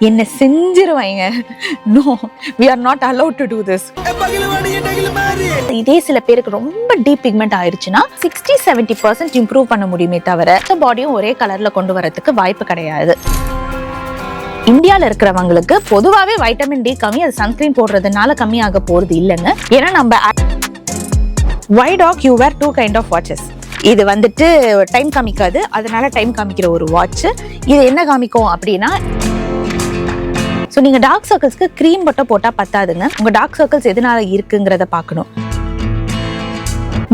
என்ன செஞ்சிருவாங்க. No, we are not allowed to do this. இதே சில பேருக்கு ரொம்ப டீப் பிக்மெண்ட் ஆயிருச்சுன்னா 60-70% இம்ப்ரூவ் பண்ண முடியுமே தவிர பாடியும் ஒரே கலர்ல கொண்டு வரதுக்கு வாய்ப்பு கிடையாது. இந்தியால இருக்கிறவங்களுக்கு பொதுவாகவே வைட்டமின் டி கம்மி, அது சன்ஸ்கிரீன் போடுறதுனால கம்மியாக போறது இல்லைங்க. ஏன்னா நம்ம why dog you wear two kind of watches. இது வந்துட்டு டைம் காமிக்காது, அதனால டைம் காமிக்கிற ஒரு வாட்ச். இது என்ன காமிக்கும் அப்படின்னா, ஸோ நீங்கள் டார்க் சர்க்கிள்ஸ்க்கு க்ரீம் மட்டும் போட்டால் பத்தாதுங்க. உங்கள் டார்க் சர்க்கிள்ஸ் எதனால இருக்குங்கிறத பார்க்கணும்.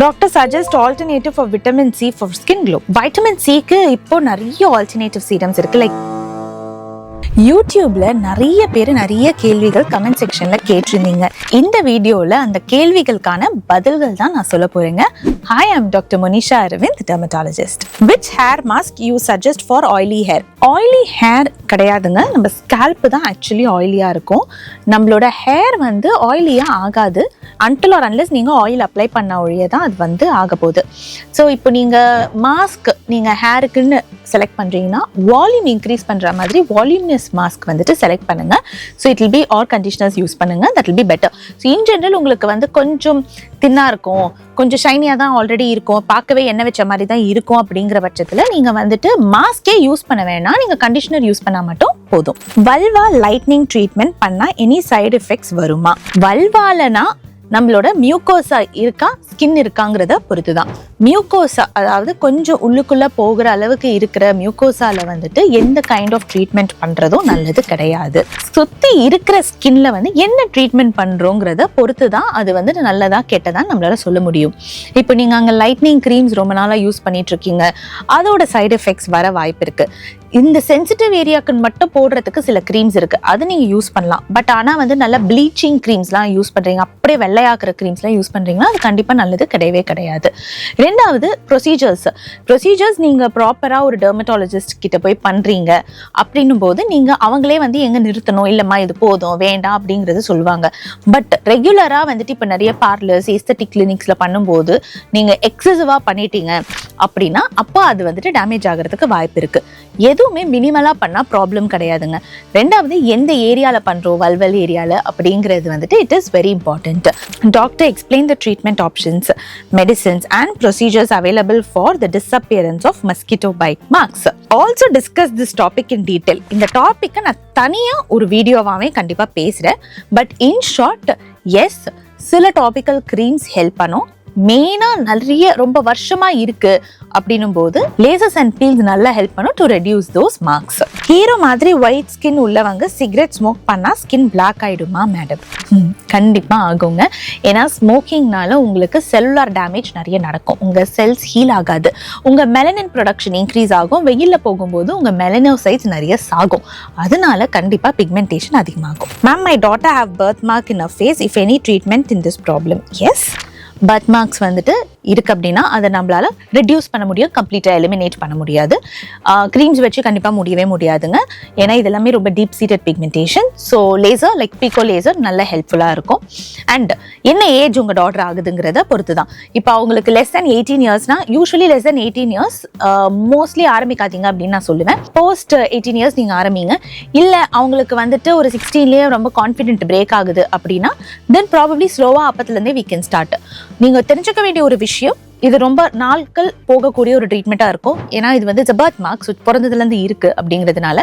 Doctor suggest alternative for vitamin C for skin glow. Vitamin சிக்கு இப்போ நிறைய ஆல்டர்னேட்டிவ் சீரம்ஸ் இருக்கு. லைக் யூடியூப்ல நிறைய பேர் நிறைய கேள்விகள் கமெண்ட் செக்ஷன்ல கேட்டிருந்தீங்க. இந்த வீடியோல அந்த கேள்விகளுக்கான பதில்கள் தான் நான் சொல்ல போறேங்க. Hi, I'm Dr. Monisha, dermatologist. Which hair mask you suggest for oily hair? Oily hair கிடையாதுங்க, நம்ம ஸ்கேல்ப் தான் ஆக்சுவலி ஆயிலியா இருக்கும். நம்மளோட ஹேர் வந்து ஆயிலியா ஆகாது until or unless நீங்க ஆயில் அப்ளை பண்ண ஒழிய தான் அது வந்து ஆக போகுது. ஸோ இப்போ நீங்க மாஸ்க் நீங்க ஹேருக்குன்னு செலக்ட் பண்றீங்கன்னா வால்யூம் இன்க்ரீஸ் பண்ற மாதிரி வால்யூமினஸ் மாஸ்க் வந்துட்டு செலக்ட் பண்ணுங்க. So it will be or conditioners use பண்ணுங்க, that will be better. So in general உங்களுக்கு வந்து கொஞ்சம் தின்னா இருக்கும், கொஞ்சம் ஷைனியாக தான் ஆல்ரெடி இருக்கும், பார்க்கவே எண்ணெய் வச்ச மாதிரி தான் இருக்கும் அப்படிங்கிற பட்சத்தில் நீங்கள் வந்துட்டு மாஸ்கே யூஸ் பண்ண வேணாம், நீங்கள் கண்டிஷனர் யூஸ் பண்ணால் மட்டும் போதும். வல்வா லைட்னிங் ட்ரீட்மெண்ட் பண்ணால் எனி சைடு எஃபெக்ட்ஸ் வருமா? வல்வாலனா நம்மளோட மியூக்கோசா இருக்கா, ஸ்கின் இருக்காங்கிறத பொறுத்து தான். மியூக்கோசா அதாவது கொஞ்சம் உள்ளுக்குள்ள போகிற அளவுக்கு இருக்கிற மியூக்கோசால வந்துட்டு எந்த கைண்ட் ஆஃப் ட்ரீட்மெண்ட் பண்றதும் நல்லது கிடையாது. சுத்தி இருக்கிற ஸ்கின்ல வந்து என்ன ட்ரீட்மெண்ட் பண்றோங்கிறத பொறுத்து தான் அது வந்துட்டு நல்லதா கெட்டதான் நம்மளால சொல்ல முடியும். இப்போ நீங்க அங்க லைட்னிங் கிரீம்ஸ் ரொம்ப நாளா யூஸ் பண்ணிட்டு இருக்கீங்க, அதோட சைடு எஃபெக்ட்ஸ் வர வாய்ப்பு இருக்கு. இந்த சென்சிட்டிவ் ஏரியாவுக்கு மட்டும் போடுறதுக்கு சில க்ரீம்ஸ் இருக்கு, அது நீங்க யூஸ் பண்ணலாம். பட் ஆனா வந்து நல்ல ப்ளீச்சிங் க்ரீம்ஸ்லாம் யூஸ் பண்றீங்க, அப்படியே வெள்ளையாக்குற க்ரீம்ஸ்லாம் யூஸ் பண்றீங்கன்னா அது கண்டிப்பா நல்லது கிடையவே கிடையாது. ரெண்டாவது ப்ரொசீஜர்ஸ் நீங்க ப்ராப்பரா ஒரு டெர்மட்டாலஜிஸ்ட் கிட்ட போய் பண்றீங்க அப்படின்னும் போது நீங்க அவங்களே வந்து எங்க நிறுத்தணும், இல்லம்மா இது போதும் வேண்டாம் அப்படிங்கறது சொல்லுவாங்க. பட் ரெகுலரா வந்துட்டு இப்ப நிறைய பார்லர்ஸ் எஸ்தெட்டிக் கிளினிக்ஸ்ல பண்ணும்போது நீங்க எக்ஸசிவா பண்ணிட்டீங்க அப்படின்னா அப்போ அது வந்துட்டு டேமேஜ் ஆகிறதுக்கு வாய்ப்பு இருக்கு. எதுவுமே மினிமலா பண்ணா ப்ராப்ளம் கிடையாதுங்க. ரெண்டாவது எந்த ஏரியால பண்றோம், வல்வல் ஏரியால அப்படிங்கிறது வந்துட்டு it is very important. Doctor explain the treatment options, medicines and procedures available for the disappearance of mosquito bite marks. Also discuss this topic in detail. இந்த டாபிக்கை நான் தனியா ஒரு வீடியோவாவே கண்டிப்பா பேசுறேன். பட் இன் ஷார்ட், எஸ், சில டாபிக்கல் கிரீம்ஸ் ஹெல்ப் பண்ணும். மெயினா நிறைய ரொம்ப வருஷமா இருக்கு அப்படின்னும் போது லேசர்ஸ் அண்ட் பீல்ஸ் நல்லா ஹெல்ப் பண்ணும் to reduce those marks. Hero மாதிரி ஒயிட் ஸ்கின் உள்ளவங்க சிகரெட் ஸ்மோக் பண்ணா ஸ்கின் பிளாக் ஆயிடுமா மேடம்? கண்டிப்பா ஆகுங்க. ஏன்னா ஸ்மோக்கிங்னால உங்களுக்கு செல்லுலார் டேமேஜ் நிறைய நடக்கும், உங்க செல்ஸ் ஹீல் ஆகாது, உங்க மெலனின் ப்ரொடக்ஷன் இன்க்ரீஸ் ஆகும், வெயில்ல போகும்போது உங்க மெலனோசைட்ஸ் நிறைய சாகும், அதனால கண்டிப்பா பிக்மெண்டேஷன் அதிகமாகும். Ma'am, my daughter have birthmark in a face, if any treatment in this problem? Yes, birthmarks வந்துட்டு இருக்கு அப்படின்னா அதை நம்மளால ரெடியூஸ் பண்ண முடியும், கம்ப்ளீட்டாக எலிமினேட் பண்ண முடியாது. க்ரீம்ஸ் வச்சு கண்டிப்பாக முடியவே முடியாதுங்க. ஏன்னா இது எல்லாமே ரொம்ப deep seated pigmentation. So laser like pico laser நல்ல ஹெல்ப்ஃபுல்லாக இருக்கும். அண்ட் என்ன ஏஜ் உங்கள் டாட்டர் ஆகுதுங்கிறத பொறுத்து தான். இப்போ அவங்களுக்கு லெஸ் தென் 18 இயர்ஸ்னா, usually less than 18 years mostly ஆரம்பிக்காதீங்க அப்படின்னு நான் சொல்லுவேன். போஸ்ட் 18 இயர்ஸ் நீங்கள் ஆரம்பிங்க. இல்லை அவங்களுக்கு வந்துட்டு ஒரு 16லேயே ரொம்ப கான்ஃபிடென்ட் பிரேக் ஆகுது அப்படின்னா தென் ப்ராபப்ளி ஸ்லோவாக அப்பத்துலேருந்தே வி கேன் ஸ்டார்ட். நீங்கள் தெரிஞ்சுக்க வேண்டிய ஒரு விஷயம், இது ரொம்ப நாட்கள் போகக்கூடிய ஒரு ட்ரீட்மெண்ட்டா இருக்கும். ஏன்னா இது வந்து பர்த் மார்க்ஸ் பிறந்ததுலேருந்து இருக்கு அப்படிங்கிறதுனால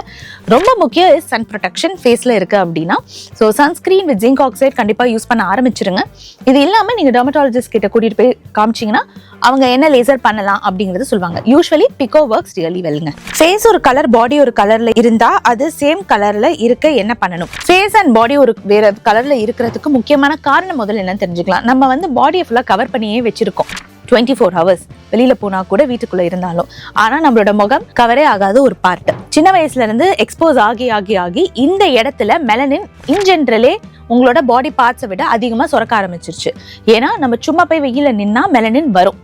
ரொம்ப முக்கியம் இஸ் சன் ப்ரொடெக்ஷன் ஃபேஸ்ல இருக்கு அப்படின்னா. So sunscreen with zinc oxide கண்டிப்பா யூஸ் பண்ண ஆரம்பிச்சிருங்க. இது இல்லாம நீங்க டெர்மட்டாலஜிஸ்ட் கிட்ட கூட்டிட்டு போய் காமிச்சிங்கன்னா அவங்க என்ன லேசர் பண்ணலாம் அப்படிங்கறது சொல்லுவாங்க. யூஸ்வலி பிகோ ஒர்க்ஸ் ரியலி வெல்ங்க. ஃபேஸ் ஒரு கலர், பாடி ஒரு கலர்ல இருந்தா அது சேம் கலர்ல இருக்க என்ன பண்ணணும்? ஃபேஸ் அண்ட் பாடி ஒரு வேற கலர்ல இருக்கிறதுக்கு முக்கியமான காரணம் முதல்ல என்னன்னு தெரிஞ்சுக்கலாம். நம்ம வந்து பாடியை ஃபுல்லா கவர் பண்ணியே வச்சிருக்கோம் 24 hours, வெளியில போனா கூட வீட்டுக்குள்ள இருந்தாலும். ஆனா நம்மளோட முகம் கவரே ஆகாத ஒரு பார்ட். சின்ன வயசுல இருந்து எக்ஸ்போஸ் ஆகி ஆகி ஆகி இந்த இடத்துல மெலனின் இன் ஜென்ரலே உங்களோட பாடி பார்ட்ஸை விட அதிகமா சுரக்க ஆரம்பிச்சிருச்சு. ஏன்னா நம்ம சும்மா போய் வெயில நின்னா மெலனின் வரும்,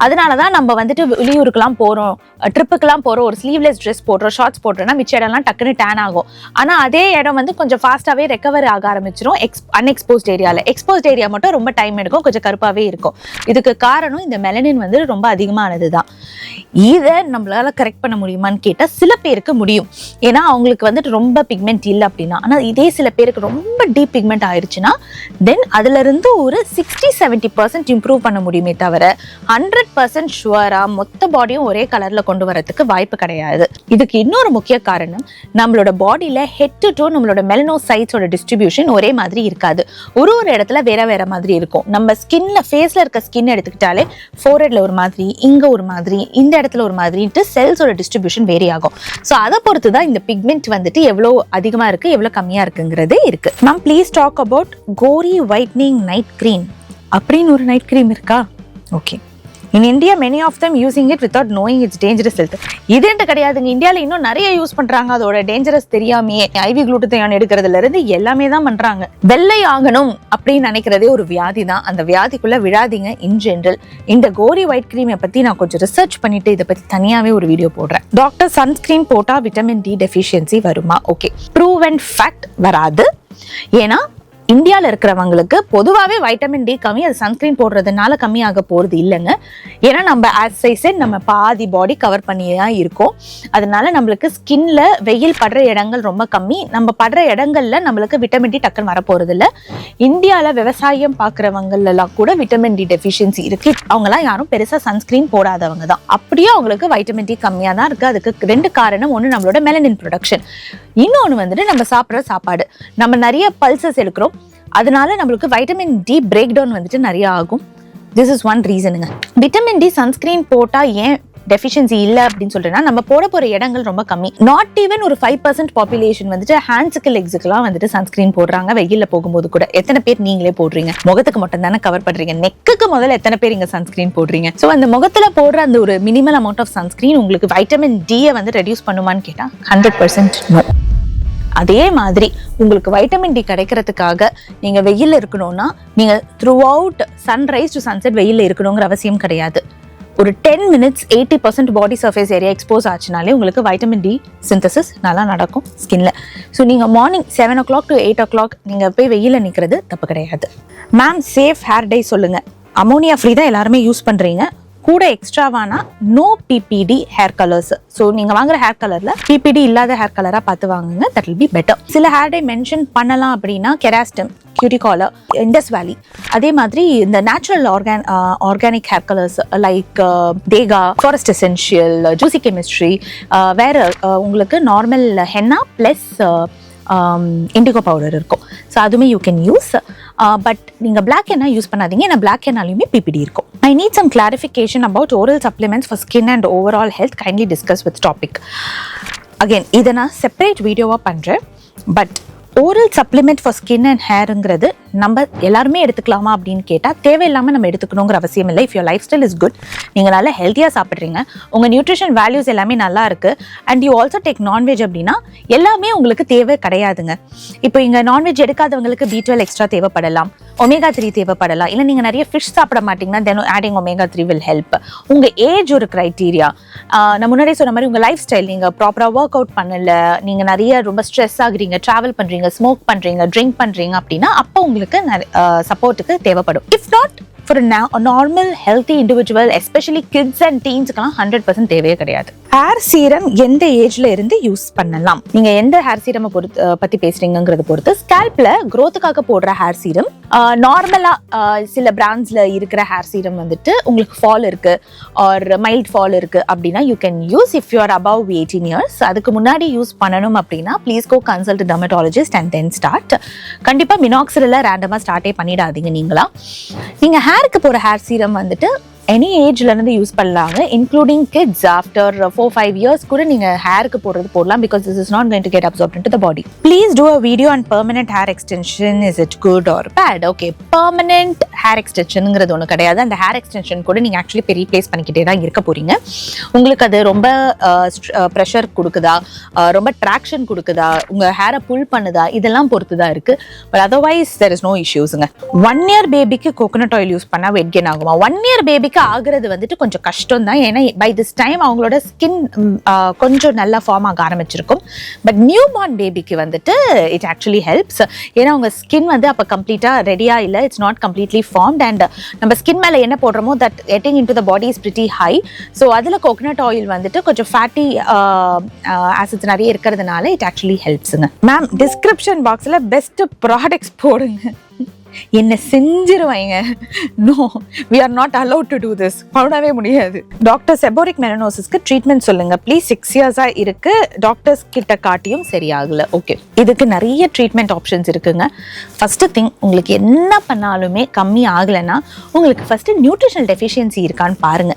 அதனாலதான் நம்ம வந்துட்டு வெளியூருக்குலாம் போறோம், ட்ரிப்புக்கெல்லாம் போறோம், ஒரு ஸ்லீவ்லெஸ் ட்ரெஸ் போடுறோம், ஷார்ட்ஸ் போடுறோம்னா மிச்ச இடம்லாம் டக்குன்னு டேன் ஆகும். ஆனா அதே இடம் வந்து கொஞ்சம் ஃபாஸ்டாவே ரெக்கவர் ஆக ஆரம்பிச்சிடும் அன்எக்ஸ்போஸ்ட் ஏரியால. எக்ஸ்போஸ்ட் ஏரியா மட்டும் ரொம்ப டைம் எடுக்கும், கொஞ்சம் கருப்பாவே இருக்கும். இதுக்கு காரணம் இந்த மெலனின் வந்து ரொம்ப அதிகமானதுதான். இதை நம்மளால கரெக்ட் பண்ண முடியுமான்னு கேட்டா சில பேருக்கு முடியும். ஏன்னா அவங்களுக்கு வந்துட்டு ரொம்ப பிக்மெண்ட் இல்லை அப்படின்னா. ஆனா இதே சில பேருக்கு ரொம்ப டீப் பிக்மெண்ட் ஆயிடுச்சுன்னா தென் அதுல இருந்து ஒரு 60-70% இம்ப்ரூவ் பண்ண முடியுமே தவிர 100% ஷுவரா மொத்த பாடியும் ஒரே கலர்ல கொண்டு வரதுக்கு வாய்ப்பு கிடையாது. இதுக்கு இன்னொரு முக்கிய காரணம், நம்மளோட பாடியில ஹெட் டு டோ நம்மளோட மெலனோசைட்ஸோட டிஸ்ட்ரிபியூஷன் ஒரே மாதிரி இருக்காது. ஒரு இடத்துல வேற வேற மாதிரி இருக்கும். நம்ம ஸ்கின்ல ஃபேஸ்ல இருக்க ஸ்கின் எடுத்துக்கிட்டாலே ஃபோர்ஹெட்ல ஒரு மாதிரி, இங்க ஒரு மாதிரி, இந்த இடத்துல ஒரு மாதிரிட்டு செல்ஸோட டிஸ்ட்ரிபியூஷன் வேரி ஆகும். ஸோ அதை பொறுத்து தான் இந்த பிக்மெண்ட் வந்துட்டு எவ்வளோ அதிகமாக இருக்குது எவ்வளோ கம்மியாக இருக்குங்கிறது இருக்குது. மேம் ப்ளீஸ் டாக் அபவுட் கோரி ஒயிட்னிங் நைட் க்ரீம் அப்படின்னு ஒரு நைட் க்ரீம் இருக்கா? Okay. In India, many of them using it without knowing its dangerous health. இதுன்ட்டு கிடையாதுங்க. இந்தியாவில் இன்னும் நிறைய யூஸ் பண்றாங்க. அதோட டேஞ்சரஸ் தெரியாமையே ஐவி குளூட்டத்தையான் எடுக்கிறதுல இருந்து எல்லாமே தான் பண்றாங்க. வெள்ளை ஆகணும் அப்படின்னு நினைக்கிறதே ஒரு வியாதி தான். அந்த வியாதிக்குள்ள விழாதீங்க. இன் ஜென்ரல் இந்த கோரி ஒயிட் கிரீமை பத்தி நான் கொஞ்சம் ரிசர்ச் பண்ணிட்டு இதை பத்தி தனியாவே ஒரு வீடியோ போடுறேன். டாக்டர் சன்ஸ்கிரீன் போட்டா விட்டமின் டி டெஃபிஷியன்சி வருமா? ஓகே, ப்ரூவ் அண்ட் ஃபேக்ட் வராது. ஏன்னா இந்தியாவில் இருக்கிறவங்களுக்கு பொதுவாகவே வைட்டமின் டி கம்மி, அது சன்ஸ்கிரீன் போடுறதுனால கம்மியாக போகிறது இல்லைங்க. ஏன்னா நம்ம ஆஸ் ஐ செட் நம்ம பாதி பாடி கவர் பண்ணியே தான் இருக்கோம். அதனால நம்மளுக்கு ஸ்கின்ல வெயில் படுற இடங்கள் ரொம்ப கம்மி. நம்ம படுற இடங்கள்ல நம்மளுக்கு விட்டமின் டி டக்குன்னு வரப்போறது இல்லை. இந்தியாவில் விவசாயம் பார்க்குறவங்களெல்லாம் கூட விட்டமின் டி டெஃபிஷியன்சி இருக்கு. அவங்கலாம் யாரும் பெருசாக சன்ஸ்கிரீன் போடாதவங்க தான். அப்படியே அவங்களுக்கு வைட்டமின் டி கம்மியாக தான் இருக்கு. அதுக்கு ரெண்டு காரணம், ஒன்று நம்மளோட மெலனின் ப்ரொடக்ஷன், இன்னொன்று வந்துட்டு நம்ம சாப்பிட்ற சாப்பாடு. நம்ம நிறைய பல்சஸ் எடுக்கிறோம், அதனால நம்மளுக்கு வைட்டமின் டி பிரேக் டவுன் வந்துட்டு நிறைய ஆகும். திஸ் இஸ் ஒன் ரீசனுங்க. விட்டமின் டி சன்ஸ்கிரீன் போட்டா ஏன் டெஃபிஷியன்சி இல்லை அப்படின்னு சொல்றேன்னா, நம்ம போட போற இடங்கள் ரொம்ப கம்மி. நாட் ஈவன் ஒரு 5% பாப்புலேஷன் வந்துட்டு ஹேண்ட்ஸுக்கு லெக்ஸுக்குலாம் வந்துட்டு சன்ஸ்கிரீன் போடுறாங்க வெயில்ல போகும்போது கூட. எத்தனை பேர் நீங்களே போடுறீங்க? முகத்துக்கு மட்டும் தானே கவர் பண்றீங்க. நெக்குக்கு முதல்ல எத்தனை பேர் இங்க சன்ஸ்கிரீன் போடுறீங்க? ஸோ அந்த முகத்துல போடுற அந்த ஒரு மினிமல் அமௌண்ட் ஆஃப் சன்ஸ்கிரீன் உங்களுக்கு வைட்டமின் டியை வந்து ரெடியூஸ் பண்ணுமான்னு கேட்டா 100% நோ. அதே மாதிரி உங்களுக்கு வைட்டமின் டி கிடைக்கிறதுக்காக நீங்க வெயில்ல இருக்கணும்னா நீங்க throughout sunrise to sunset வெயில்ல இருக்கணுங்கிற அவசியம் கிடையாது. ஒரு 10 minutes 80% body surface area expose ஆச்சுனாலே உங்களுக்கு வைட்டமின் டி சிந்தசிஸ் நல்லா நடக்கும் ஸ்கின்ல. ஸோ நீங்க மார்னிங் 7 o'clock to 8 o'clock நீங்க போய் வெயில்ல நிற்கிறது தப்பு கிடையாது. மேம் சேஃப் ஹேர் டை சொல்லுங்க. அமோனியா ஃப்ரீ தான் எல்லாருமே யூஸ் பண்றீங்க. கூட எக்ஸ்ட்ராவானா no PPD hair colours. So நீங்க வாங்குற ஹேர் கலர்ல பிபிடி இல்லாத ஹேர் கலரா பார்த்து வாங்குங்க. That will be better. சில ஹேர் டை மென்ஷன் பண்ணலாம் அப்படின்னா கெராஸ்டம், கியூட்டிகாலர், இண்டஸ் வேலி, அதே மாதிரி இந்த natural organic hair colours like தேகா, ஃபாரஸ்ட் எசென்ஷியல், ஜூசி கெமிஸ்ட்ரி, வேற உங்களுக்கு normal henna plus indigo powder இருக்கும். ஸோ அதுவுமே யூ கேன் யூஸ். பட் நீங்கள் பிளாக் ஹென்னா யூஸ் பண்ணாதீங்க, ஏன்னா பிளாக் ஹென்னாலையுமே பிபிடி இருக்கும். I need some clarification about oral supplements for skin and overall health. Kindly discuss with topic. Again இதை நான் separate வீடியோவாக பண்ணுறேன். But oral supplement for skin and ஹேருங்கிறது நம்ம எல்லாருமே எடுத்துக்கலாமா அப்படின்னு கேட்டால் தேவையில்லாமல் நம்ம எடுத்துக்கணுங்கிற அவசியம் இல்லை. If your life style is good, நீங்கள் நல்லா ஹெல்த்தியாக சாப்பிட்றீங்க, உங்கள் நியூட்ரிஷன் வேல்யூஸ் எல்லாமே நல்லா இருக்குது, and you also take non veg அப்படின்னா எல்லாமே உங்களுக்கு தேவை கிடையாதுங்க. இப்போ இங்கே நான்வெஜ் எடுக்காதவங்களுக்கு B12 எக்ஸ்ட்ரா தேவைப்படலாம், ஒமேகா 3 தேவைப்படலாம். இல்லை நீங்கள் நிறைய ஃபிஷ் சாப்பிட மாட்டீங்கன்னா தென் ஆடிங் ஒமேகா 3 வில் ஹெல்ப். உங்கள் ஏஜ் ஒரு க்ரைட்டீரியா. நான் முன்னாடியே சொன்ன மாதிரி உங்கள் லைஃப் ஸ்டைல், நீங்கள் ப்ராப்பராக ஒர்க் அவுட் பண்ணல, நீங்கள் நிறைய ரொம்ப ஸ்ட்ரெஸ் ஆகுறீங்க, ட்ராவல் பண்ணுறீங்க, ஸ்மோக் பண்றீங்க, ட்ரிங்க் பண்றீங்க அப்படின்னா அப்போ உங்களுக்கு சப்போர்ட்டுக்கு தேவைப்படும். If not for a normal healthy individual, especially kids and teens க்குலாம் 100% தேவையே கிடையாது. ஹேர் சீரம் எந்த ஏஜ்ல இருந்து யூஸ் பண்ணலாம்? நீங்க எந்த ஹேர் சீரம் பத்தி பேசுறீங்கிறத பொறுத்து. ஸ்கேல்ப்ல growthக்காக போடுற ஹேர் சீரம், நார்மலா சில பிராண்ட்ஸ்ல இருக்கிற ஹேர் சீரம் வந்துட்டு உங்களுக்கு ஃபால் இருக்கு ஆர் மைல்ட் ஃபால் இருக்கு அப்படின்னா you can use if you are above 18 years. அதுக்கு முன்னாடி யூஸ் பண்ணணும் அப்படின்னா please go consult dermatologist and then start. கண்டிப்பா மினாக்சிலில் ரேண்டமா ஸ்டார்ட்டே பண்ணிடாதீங்க. நீங்க ஹேருக்கு போற ஹேர் சீரம் வந்துட்டு எனி ஏஜ்ல இருந்து யூஸ் பண்ணலாங்க, இன்க்ளூடிங் கிட்ஸ். ஆஃப்டர் 4-5 years கூட நீங்க ஹேருக்கு போடலாம், because this is not going to get absorbed into the body. Please do a video on permanent hair extension. Is it good or bad? Okay, permanent hair எக்ஸ்டென்ஷனுங்கிறது ஒன்று கிடையாது. அந்த hair extension கூட நீங்க ஆக்சுவலி இப்போ ரீப்ளேஸ் பண்ணிக்கிட்டே தான் இருக்க போறீங்க. உங்களுக்கு அது ரொம்ப ப்ரெஷர் கொடுக்குதா, ரொம்ப ட்ராக்ஷன் கொடுக்குதா, உங்க ஹேரை புல் பண்ணுதா, இதெல்லாம் பொறுத்து தான் இருக்கு. But otherwise there is no இஷ்யூஸுங்க. 1 year பேபிக்கு கோகோனட் ஆயில் யூஸ் பண்ணா வெயிட் கெயின் ஆகுமா? 1 year பேபிக்கு பேபிக்கு ஆகுறது வந்துட்டு கொஞ்சம் கஷ்டம் தான். ஏன்னா பை திஸ் டைம் அவங்களோட ஸ்கின் கொஞ்சம் நல்லா ஃபார்ம் ஆக ஆரம்பிச்சிருக்கும். பட் நியூ பார்ன் பேபிக்கு வந்துட்டு இட் ஆக்சுவலி ஹெல்ப்ஸ். ஏன்னா அவங்க ஸ்கின் வந்து அப்போ கம்ப்ளீட்டாக ரெடியாக இல்லை, it's not completely formed. And நம்ம ஸ்கின் மேலே என்ன போடுறோமோ that getting into the body is pretty high. So அதில் கோகனட் ஆயில் வந்துட்டு கொஞ்சம் ஃபேட்டி ஆசிட்ஸ் நிறைய இருக்கிறதுனால இட் ஆக்சுவலி ஹெல்ப்ஸுங்க. மேம் டிஸ்கிரிப்ஷன் பாக்ஸில் பெஸ்ட் ப்ராடக்ட்ஸ் போடுங்க. என்ன செஞ்சிருவாங்க. No, we are not allowed to do this. பண்ணவே முடியாது. டாக்டர் செபோரிக் மெலனோசிஸ்க்கு ட்ரீட்மெண்ட் சொல்லுங்க ப்ளீஸ். 6 இயர்ஸா இருக்கு, டாக்டர்ஸ் கிட்ட காட்டியும் சரியாகல. ஓகே, இதுக்கு நிறைய ட்ரீட்மெண்ட் ஆப்ஷன்ஸ் இருக்குங்க. ஃபர்ஸ்ட் திங், உங்களுக்கு என்ன பண்ணாலுமே கம்மி ஆகலைன்னா உங்களுக்கு ஃபர்ஸ்ட் நியூட்ரிஷனல் டெஃபிஷியன்சி இருக்கான்னு பாருங்க.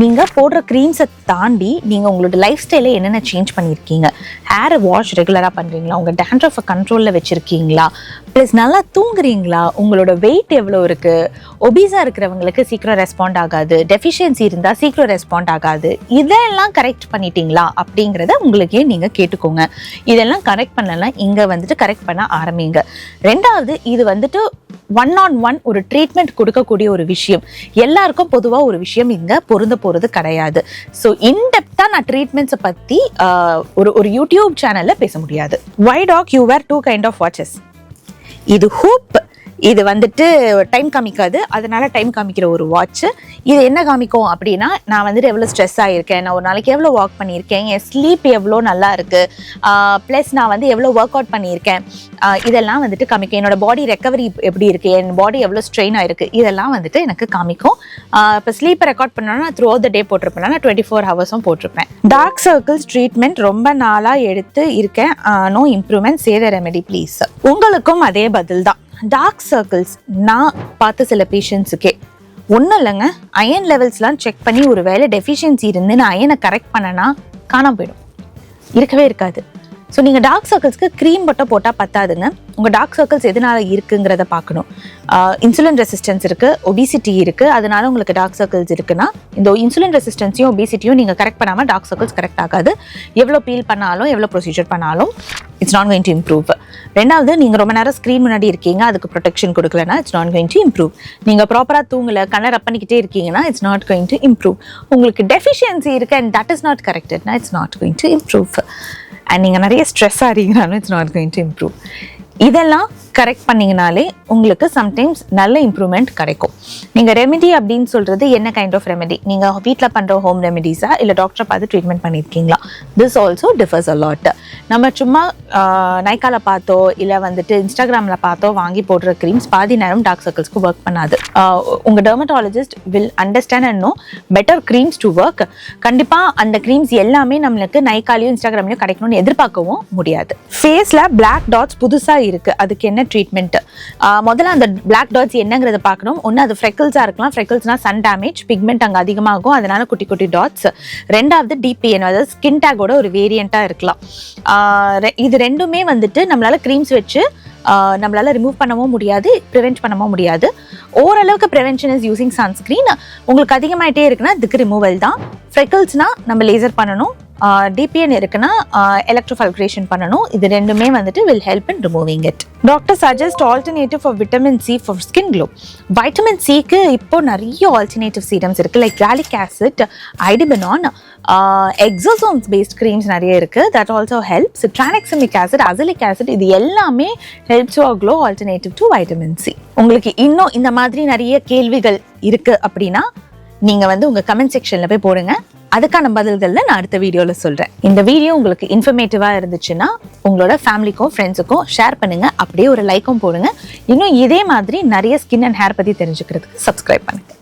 நீங்க போடுற க்ரீம்ஸை தாண்டி நீங்க உங்களோட லைஃப் ஸ்டைலை என்னென்ன சேஞ்ச் பண்ணியிருக்கீங்க, ஹேரை வாஷ் ரெகுலரா பண்றீங்களா, உங்க டேண்ட்ரஃபை கண்ட்ரோல்ல வச்சிருக்கீங்களா, பிளஸ் நல்லா தூங்குறீங்களா, உங்களோட வெயிட் எவ்வளோ இருக்கு, ஒபீஸா இருக்கிறவங்களுக்கு சீக்கிரம் ரெஸ்பாண்ட் ஆகாது, டெஃபிஷியன்சி இருந்தா சீக்கிரம் ரெஸ்பாண்ட் ஆகாது, இதெல்லாம் கரெக்ட் பண்ணிட்டீங்களா அப்படிங்கிறத உங்களுக்கே நீங்க கேட்டுக்கோங்க. இதெல்லாம் கரெக்ட் பண்ணலாம், இங்க வந்துட்டு கரெக்ட் பண்ண ஆரம்பிங்க. ரெண்டாவது, இது வந்துட்டு 1-on-1 ஒரு ட்ரீட்மெண்ட் கொடுக்கக்கூடிய ஒரு விஷயம். எல்லாருக்கும் பொதுவா ஒரு விஷயம் இங்க பொருந்த போறது கிடையாது. ஸோ இன்டெப்தா நான் ட்ரீட்மெண்ட்ஸை பத்தி ஒரு யூடியூப் சேனல்ல பேச முடியாது. Why doc you wear 2 kind of watches? இது ஹூப், இது வந்துட்டு டைம் காமிக்காது, அதனால டைம் காமிக்கிற ஒரு வாட்ச். இது என்ன காமிக்கும் அப்படின்னா, நான் வந்துட்டு எவ்வளோ ஸ்ட்ரெஸ் ஆகிருக்கேன், நான் ஒரு நாளைக்கு எவ்வளோ வாக் பண்ணியிருக்கேன், என் ஸ்லீப் எவ்வளோ நல்லா இருக்கு, ப்ளஸ் நான் வந்து எவ்வளோ ஒர்க் அவுட் பண்ணியிருக்கேன், இதெல்லாம் வந்துட்டு காமிக்கும். என்னோட பாடி ரெக்கவரி எப்படி இருக்கு, என் பாடி எவ்வளோ ஸ்ட்ரெயின் ஆயிருக்கு, இதெல்லாம் வந்துட்டு எனக்கு காமிக்கும். இப்போ ஸ்லீப்பை ரெக்கார்ட் பண்ணோன்னா த்ரூ அவுட் த டே போட்டிருப்பேன், நான் 24 ஹவர்ஸும் போட்டிருப்பேன். டார்க் சர்க்கிள்ஸ் ட்ரீட்மெண்ட் ரொம்ப நாளாக எடுத்து இருக்கேன், no improvement, say the remedy please. உங்களுக்கும் அதே பதில் தான். டார்க் சர்க்கிள்ஸ் நான் பார்த்த சில பேஷண்ட்ஸுக்கே ஒன்றும் இல்லைங்க, அயன் லெவல்ஸ்லாம் செக் பண்ணி ஒரு வேளை டெஃபிஷியன்சி இருந்து நான் அயனை கரெக்ட் பண்ணனா காணாம போயிடும், இருக்கவே இருக்காது. ஸோ நீங்கள் டார்க் சர்க்கிள்ஸ்க்கு க்ரீம் மட்டும் போட்டால் பத்தாதுங்க. உங்கள் டார்க் சர்க்கிள்ஸ் எதனால இருக்குங்கிறத பார்க்கணும். இன்சுலின் ரெசிஸ்டன்ஸ் இருக்குது, ஒபிசிட்டி இருக்குது, அதனால உங்களுக்கு டார்க் சர்க்கிள்ஸ் இருக்குன்னா இந்த இன்சுலின் ரெசிஸ்டன்ஸையும் ஒபிசிட்டியும் நீங்கள் கரெக்ட் பண்ணாமல் டார்க் சர்க்கிள்ஸ் கரெக்ட் ஆகாது. எவ்வளோ பீல் பண்ணாலும் எவ்வளோ ப்ரொசீஜர் பண்ணாலும் it's not going to improve. ரெண்டாவது, நீங்கள் ரொம்ப நேரம் ஸ்க்ரீன் முன்னாடி இருக்கீங்க, அதுக்கு ப்ரொடெக்ஷன் கொடுக்கலன்னா it's not going to improve. நீங்கள் ப்ராப்பராக தூங்கலை, கண்ணை ரப் பண்ணிக்கிட்டே இருக்கீங்கன்னா it's not going to improve. உங்களுக்கு டெஃபிஷியன்சி இருக்குது அண்ட் தட் இஸ் நாட் கரெக்டட்னா it's not going to improve. And நீங்கள் நிறைய ஸ்ட்ரெஸ் ஆகிறீங்கனாலும் it's not going to improve. இதெல்லாம் கரெக்ட் பண்ணிங்கனாலே உங்களுக்கு சம்டைம்ஸ் நல்ல இம்ப்ரூவ்மெண்ட் கிடைக்கும். நீங்கள் ரெமெடி அப்படின்னு சொல்கிறது என்ன கைண்ட் ஆஃப் ரெமெடி, நீங்கள் வீட்டில் பண்ணுற ஹோம் ரெமெடிஸா இல்லை டாக்டரை பார்த்து ட்ரீட்மெண்ட் பண்ணியிருக்கீங்களா, this also differs a lot. நம்ம சும்மா நைக்கால பார்த்தோ இல்லை வந்துட்டு இன்ஸ்டாகிராமில் பார்த்தோ வாங்கி போடுற க்ரீம்ஸ் பாதி நேரம் டார்க் சர்க்கிள்ஸ்க்கு ஒர்க் பண்ணாது. உங்கள் dermatologist will understand and know better creams to work. கண்டிப்பாக அந்த க்ரீம்ஸ் எல்லாமே நம்மளுக்கு நைக்காலையும் இன்ஸ்டாகிராம்லையும் கிடைக்கணும்னு எதிர்பார்க்கவும் முடியாது. ஃபேஸில் பிளாக் டாட்ஸ் புதுசாக இருக்குது, அதுக்கு என்ன ட்ரீட்மெண்ட்? முதல்ல அந்த பிளாக் டாட்ஸ் என்னங்கிறத பார்க்கணும். ஒன்று அது ஃப்ரெக்கிள்ஸாக இருக்கலாம், ஃப்ரெக்கிள்ஸ்னா சன் டேமேஜ், பிக்மெண்ட் அங்கே அதிகமாகும், அதனால குட்டி குட்டி டாட்ஸ். ரெண்டாவது டிபிஎன், அதாவது ஸ்கின் டேக்கோட ஒரு வேரியண்ட்டாக இருக்கலாம். இது ரெண்டுமே வந்துட்டு நம்மளால க்ரீம்ஸ் வச்சு நம்மளால ரிமூவ் பண்ணவும் முடியாது, ப்ரிவென்ட் பண்ணவும் முடியாது. ஓரளவுக்கு ப்ரிவென்ஷன் இஸ் யூசிங் சன்ஸ்க்ரீன். உங்களுக்கு அதிகமாயிட்டே இருக்குன்னா இதுக்கு ரிமூவல் தான். ஃப்ரெக்கிள்ஸ்னா நம்ம லேசர் பண்ணணும், டிபிஎன் இருக்குன்னா எலக்ட்ரோஃபல்க்ரேஷன் பண்ணணும். இது ரெண்டுமே வந்துட்டு will help in removing it. Doctor suggest alternative for vitamin C for skin glow. Vitamin சிக்கு இப்போ நிறைய ஆல்டர்னேட்டிவ் சீரம்ஸ் இருக்குது, like gallic acid, idebenone, exosomes based creams நிறைய இருக்குது, that also helps. Tranexamic acid, azelaic acid, இது எல்லாமே helps to glow alternative to vitamin C. உங்களுக்கு இன்னும் இந்த மாதிரி நிறைய கேள்விகள் இருக்குது அப்படின்னா நீங்கள் வந்து உங்கள் கமெண்ட் செக்ஷனில் போய் போடுங்க, அதுக்கான பதில்கள்ல நான் அடுத்த வீடியோல சொல்றேன். இந்த வீடியோ உங்களுக்கு இன்ஃபர்மேட்டிவா இருந்துச்சுன்னா உங்களோட ஃபேமிலிக்கும் ஃப்ரெண்ட்ஸுக்கும் ஷேர் பண்ணுங்க, அப்படியே ஒரு லைக்கும் போடுங்க. இன்னும் இதே மாதிரி நிறைய ஸ்கின் அண்ட் ஹேர் பத்தி தெரிஞ்சுக்கிறதுக்கு சப்ஸ்கிரைப் பண்ணுங்க.